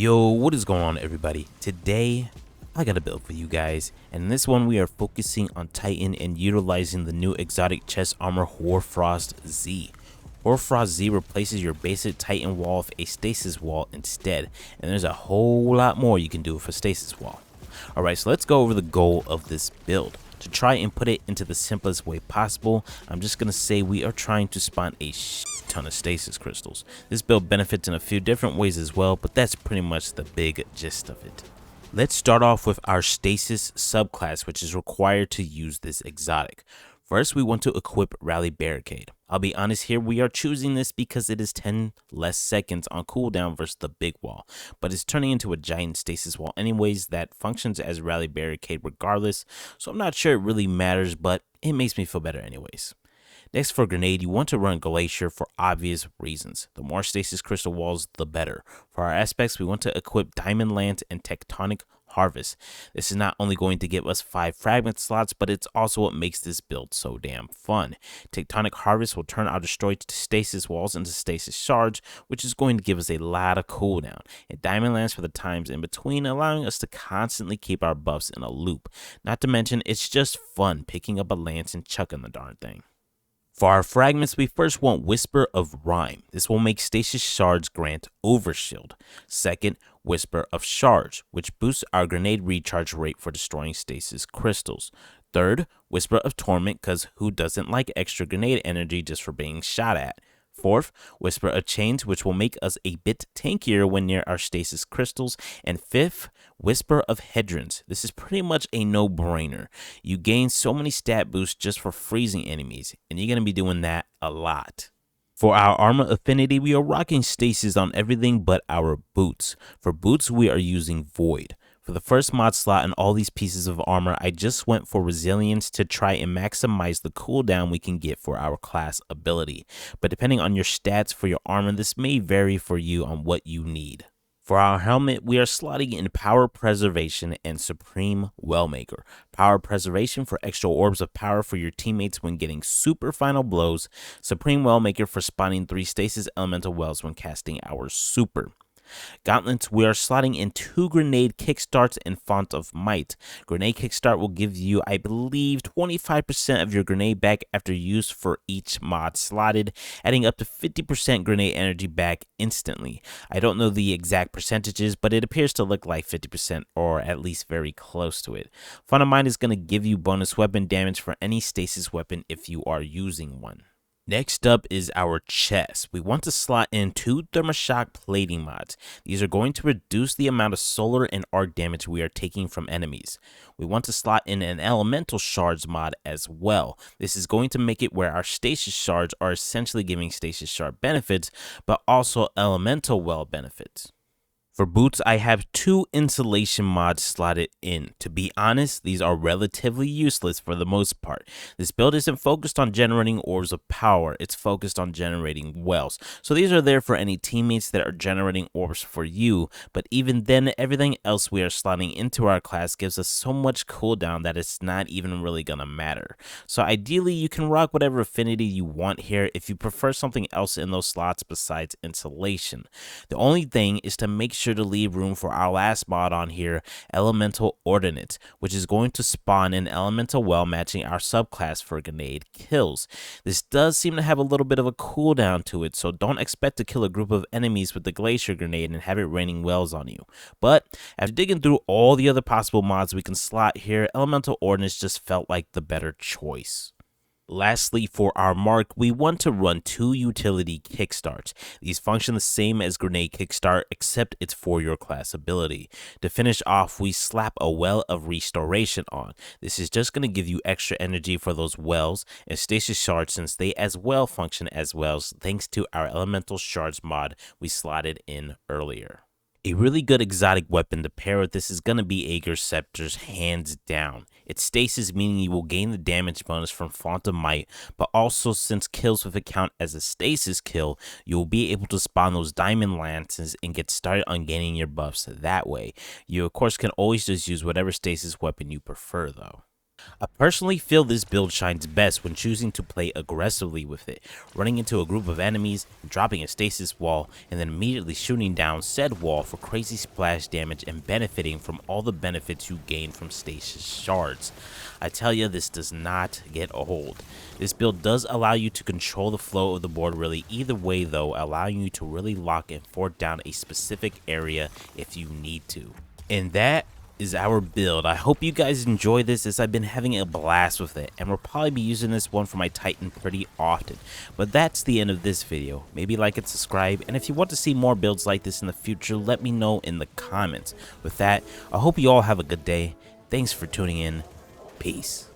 Yo, what is going on, everybody? Today I got a build for you guys, and in this one we are focusing on Titan and utilizing the new exotic chest armor Hoarfrost-z. Hoarfrost-z replaces your basic Titan wall with a stasis wall instead, and there's a whole lot more you can do with a stasis wall. Alright, so let's go over the goal of this build. To try and put it into the simplest way possible, I'm just going to say we are trying to spawn a ton of stasis crystals. This build benefits in a few different ways as well, but that's pretty much the big gist of it. Let's start off with our stasis subclass, which is required to use this exotic. First, we want to equip Rally Barricade. I'll be honest here, we are choosing this because it is 10 less seconds on cooldown versus the big wall, but it's turning into a giant stasis wall anyways that functions as Rally Barricade regardless, so I'm not sure it really matters, but it makes me feel better anyways. Next, for Grenade, you want to run Glacier for obvious reasons. The more stasis crystal walls, the better. For our aspects, we want to equip Diamond Lance and Tectonic Harvest. This is not only going to give us 5 fragment slots, but it's also what makes this build so damn fun. Tectonic Harvest will turn our destroyed stasis walls into stasis shards, which is going to give us a lot of cooldown, and Diamond Lance for the times in between, allowing us to constantly keep our buffs in a loop. Not to mention, it's just fun picking up a lance and chucking the darn thing. For our fragments, we first want Whisper of Rhyme. This will make stasis shards grant overshield. Second, Whisper of Shards, which boosts our grenade recharge rate for destroying stasis crystals. Third, Whisper of Torment, because who doesn't like extra grenade energy just for being shot at? Fourth, Whisper of Chains, which will make us a bit tankier when near our stasis crystals. And fifth, Whisper of Hedrons. This is pretty much a no-brainer. You gain so many stat boosts just for freezing enemies, and you're going to be doing that a lot. For our armor affinity, we are rocking stasis on everything but our boots. For boots, we are using Void. For the first mod slot in all these pieces of armor, I just went for resilience to try and maximize the cooldown we can get for our class ability. But depending on your stats for your armor, this may vary for you on what you need. For our helmet, we are slotting in Power Preservation and Supreme Wellmaker. Power Preservation for extra orbs of power for your teammates when getting super final blows. Supreme Wellmaker for spawning 3 stasis elemental wells when casting our super. Gauntlets, we are slotting in 2 grenade kickstarts and Font of Might. Grenade kickstart will give you, I believe, 25% of your grenade back after use for each mod slotted, adding up to 50% grenade energy back instantly. I don't know the exact percentages, but it appears to look like 50% or at least very close to it. Font of Might is going to give you bonus weapon damage for any stasis weapon if you are using one. Next up is our chest. We want to slot in 2 Thermoshock plating mods. These are going to reduce the amount of solar and arc damage we are taking from enemies. We want to slot in an elemental shards mod as well. This is going to make it where our stasis shards are essentially giving stasis shard benefits, but also elemental well benefits. For boots, I have 2 insulation mods slotted in. To be honest, these are relatively useless for the most part. This build isn't focused on generating orbs of power, it's focused on generating wells. So these are there for any teammates that are generating orbs for you, but even then, everything else we are slotting into our class gives us so much cooldown that it's not even really gonna matter. So ideally, you can rock whatever affinity you want here if you prefer something else in those slots besides insulation. The only thing is to make sure to leave room for our last mod on here, Elemental Ordnance, which is going to spawn an elemental well matching our subclass for grenade kills. This does seem to have a little bit of a cooldown to it, so don't expect to kill a group of enemies with the glacier grenade and have it raining wells on you. But after digging through all the other possible mods we can slot here, Elemental Ordnance just felt like the better choice. Lastly, for our mark, we want to run 2 utility kickstarts. These function the same as grenade kickstart, except it's for your class ability. To finish off, we slap a well of restoration on. This is just going to give you extra energy for those wells and stasis shards, since they as well function as wells thanks to our elemental shards mod we slotted in earlier. A really good exotic weapon to pair with this is going to be Aegir Scepters, hands down. It's stasis, meaning you will gain the damage bonus from Font of Might, but also since kills with it count as a stasis kill, you will be able to spawn those Diamond Lances and get started on gaining your buffs that way. You of course can always just use whatever stasis weapon you prefer though. I personally feel this build shines best when choosing to play aggressively with it, running into a group of enemies, dropping a stasis wall, and then immediately shooting down said wall for crazy splash damage and benefiting from all the benefits you gain from stasis shards. I tell you, this does not get old. This build does allow you to control the flow of the board really either way though, allowing you to really lock and fort down a specific area if you need to. And that is our build. I hope you guys enjoy this, as I've been having a blast with it, and we'll probably be using this one for my Titan pretty often. But that's the end of this video. Maybe like and subscribe, and if you want to see more builds like this in the future, let me know in the comments. With that, I hope you all have a good day. Thanks for tuning in. Peace.